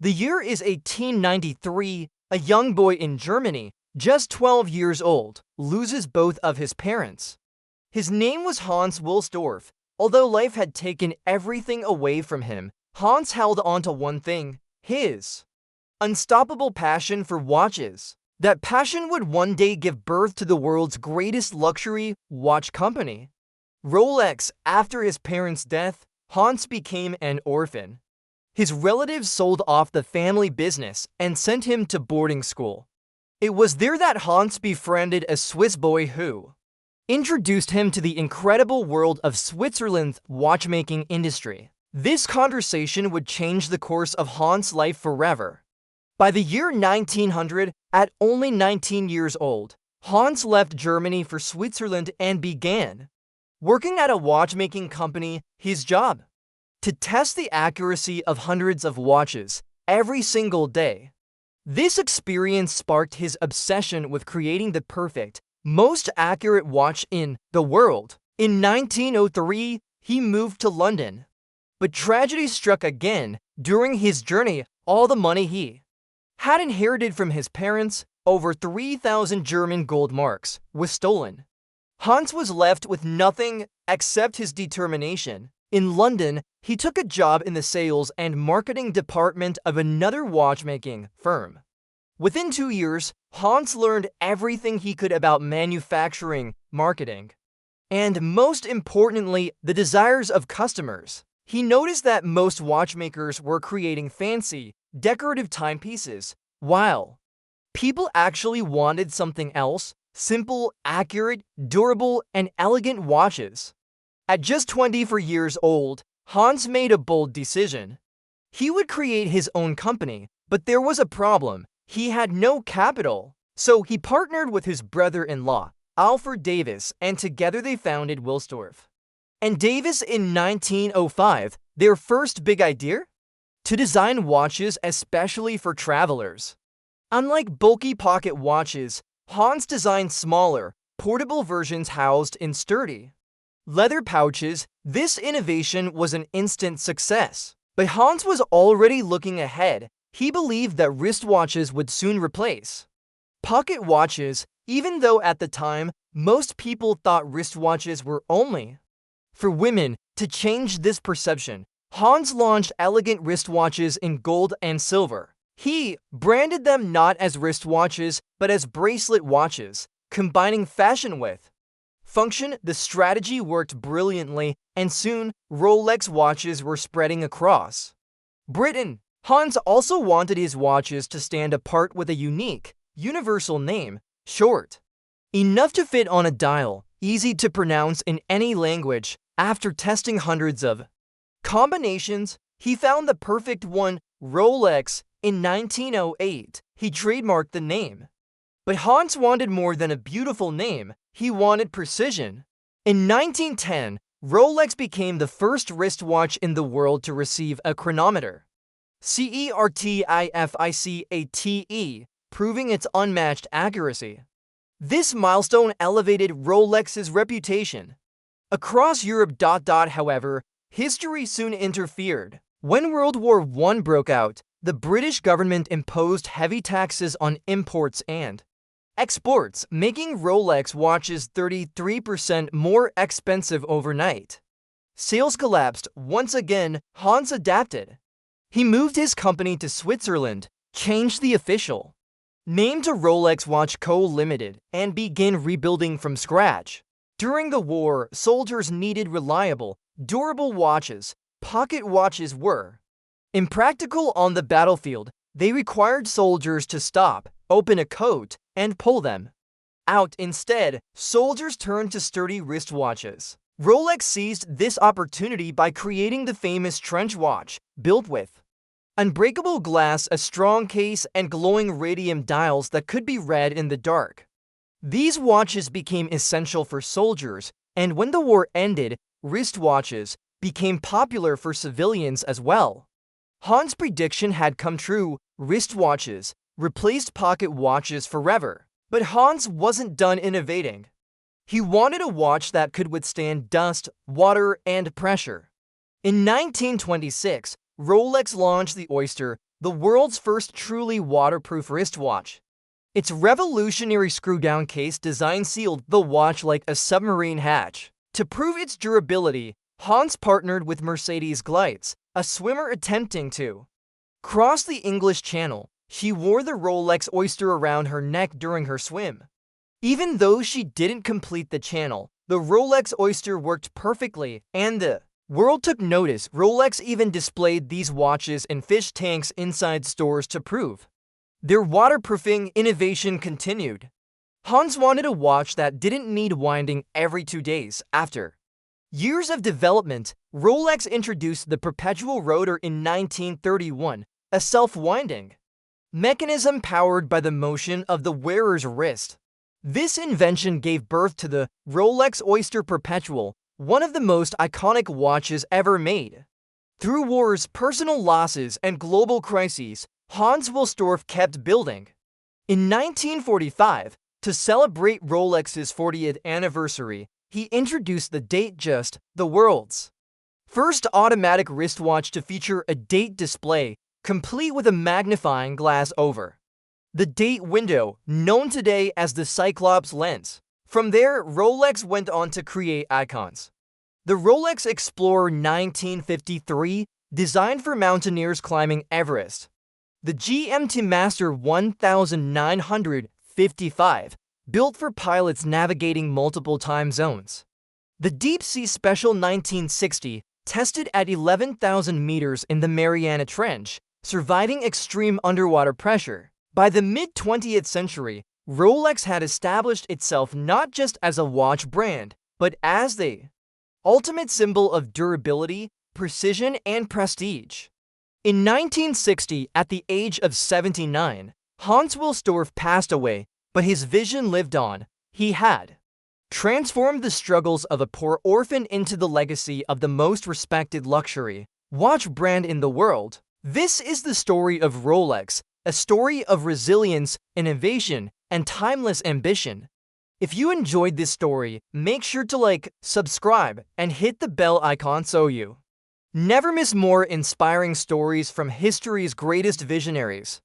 The year is 1893. A young boy in Germany, just 12 years old, loses both of his parents. His name was Hans Wilsdorf. Although life had taken everything away from him, Hans held on to one thing: his unstoppable passion for watches. That passion would one day give birth to the world's greatest luxury watch company, Rolex. After his parents' death, Hans became an orphan. His relatives sold off the family business and sent him to boarding school. It was there that Hans befriended a Swiss boy who introduced him to the incredible world of Switzerland's watchmaking industry. This conversation would change the course of Hans' life forever. By the year 1900, at only 19 years old, Hans left Germany for Switzerland and began working at a watchmaking company. His job: to test the accuracy of hundreds of watches every single day. This experience sparked his obsession with creating the perfect, most accurate watch in the world. In 1903, he moved to London. But tragedy struck again. During his journey, all the money he had inherited from his parents, over 3,000 German gold marks, was stolen. Hans was left with nothing except his determination. In London, he took a job in the sales and marketing department of another watchmaking firm. Within 2 years, Hans learned everything he could about manufacturing, marketing, and most importantly, the desires of customers. He noticed that most watchmakers were creating fancy, decorative timepieces, while people actually wanted something else: simple, accurate, durable, and elegant watches. At just 24 years old, Hans made a bold decision. He would create his own company, but there was a problem: he had no capital. So he partnered with his brother-in-law, Alfred Davis, and together they founded Wilsdorf and Davis in 1905. Their first big idea? To design watches especially for travelers. Unlike bulky pocket watches, Hans designed smaller, portable versions housed in sturdy leather pouches. This innovation was an instant success. But Hans was already looking ahead. He believed that wristwatches would soon replace pocket watches, even though at the time, most people thought wristwatches were only for women. To change this perception, Hans launched elegant wristwatches in gold and silver. He branded them not as wristwatches, but as bracelet watches, combining fashion with function. The strategy worked brilliantly, and soon, Rolex watches were spreading across Britain. Hans also wanted his watches to stand apart with a unique, universal name, short enough to fit on a dial, easy to pronounce in any language. After testing hundreds of combinations, he found the perfect one: Rolex. In 1908, he trademarked the name. But Hans wanted more than a beautiful name. He wanted precision. In 1910, Rolex became the first wristwatch in the world to receive a chronometer, certificate, proving its unmatched accuracy. This milestone elevated Rolex's reputation across Europe. However, history soon interfered. When World War I broke out, the British government imposed heavy taxes on imports and exports, making Rolex watches 33% more expensive overnight. Sales collapsed. Once again, Hans adapted. He moved his company to Switzerland, changed the official name to Rolex Watch Co. Limited, and began rebuilding from scratch. During the war, soldiers needed reliable, durable watches. Pocket watches were impractical on the battlefield. They required soldiers to stop, open a coat, and pull them out. Instead, soldiers turned to sturdy wristwatches. Rolex seized this opportunity by creating the famous trench watch, built with unbreakable glass, a strong case, and glowing radium dials that could be read in the dark. These watches became essential for soldiers, and when the war ended, wristwatches became popular for civilians as well. Hans' prediction had come true. Wristwatches replaced pocket watches forever. But Hans wasn't done innovating. He wanted a watch that could withstand dust, water, and pressure. In 1926, Rolex launched the Oyster, the world's first truly waterproof wristwatch. Its revolutionary screw-down case design sealed the watch like a submarine hatch. To prove its durability, Hans partnered with Mercedes Glides, a swimmer attempting to cross the English Channel. She wore the Rolex Oyster around her neck during her swim. Even though she didn't complete the channel, the Rolex Oyster worked perfectly, and the world took notice. Rolex even displayed these watches in fish tanks inside stores to prove their waterproofing. Innovation continued. Hans wanted a watch that didn't need winding every 2 days. After years of development, Rolex introduced the perpetual rotor in 1931, a self-winding mechanism powered by the motion of the wearer's wrist. This invention gave birth to the Rolex Oyster Perpetual, one of the most iconic watches ever made. Through wars, personal losses, and global crises, Hans Wilsdorf kept building. In 1945, to celebrate Rolex's 40th anniversary, he introduced the Datejust, the world's first automatic wristwatch to feature a date display, complete with a magnifying glass over the date window, known today as the Cyclops lens. From there, Rolex went on to create icons. The Rolex Explorer 1953, designed for mountaineers climbing Everest. The GMT Master 1955, built for pilots navigating multiple time zones. The Deep Sea Special 1960, tested at 11,000 meters in the Mariana Trench, surviving extreme underwater pressure. By the mid-20th century, Rolex had established itself not just as a watch brand, but as the ultimate symbol of durability, precision, and prestige. In 1960, at the age of 79, Hans Wilsdorf passed away, but his vision lived on. He had transformed the struggles of a poor orphan into the legacy of the most respected luxury watch brand in the world. This is the story of Rolex, a story of resilience, innovation, and timeless ambition. If you enjoyed this story, make sure to like, subscribe, and hit the bell icon so you never miss more inspiring stories from history's greatest visionaries.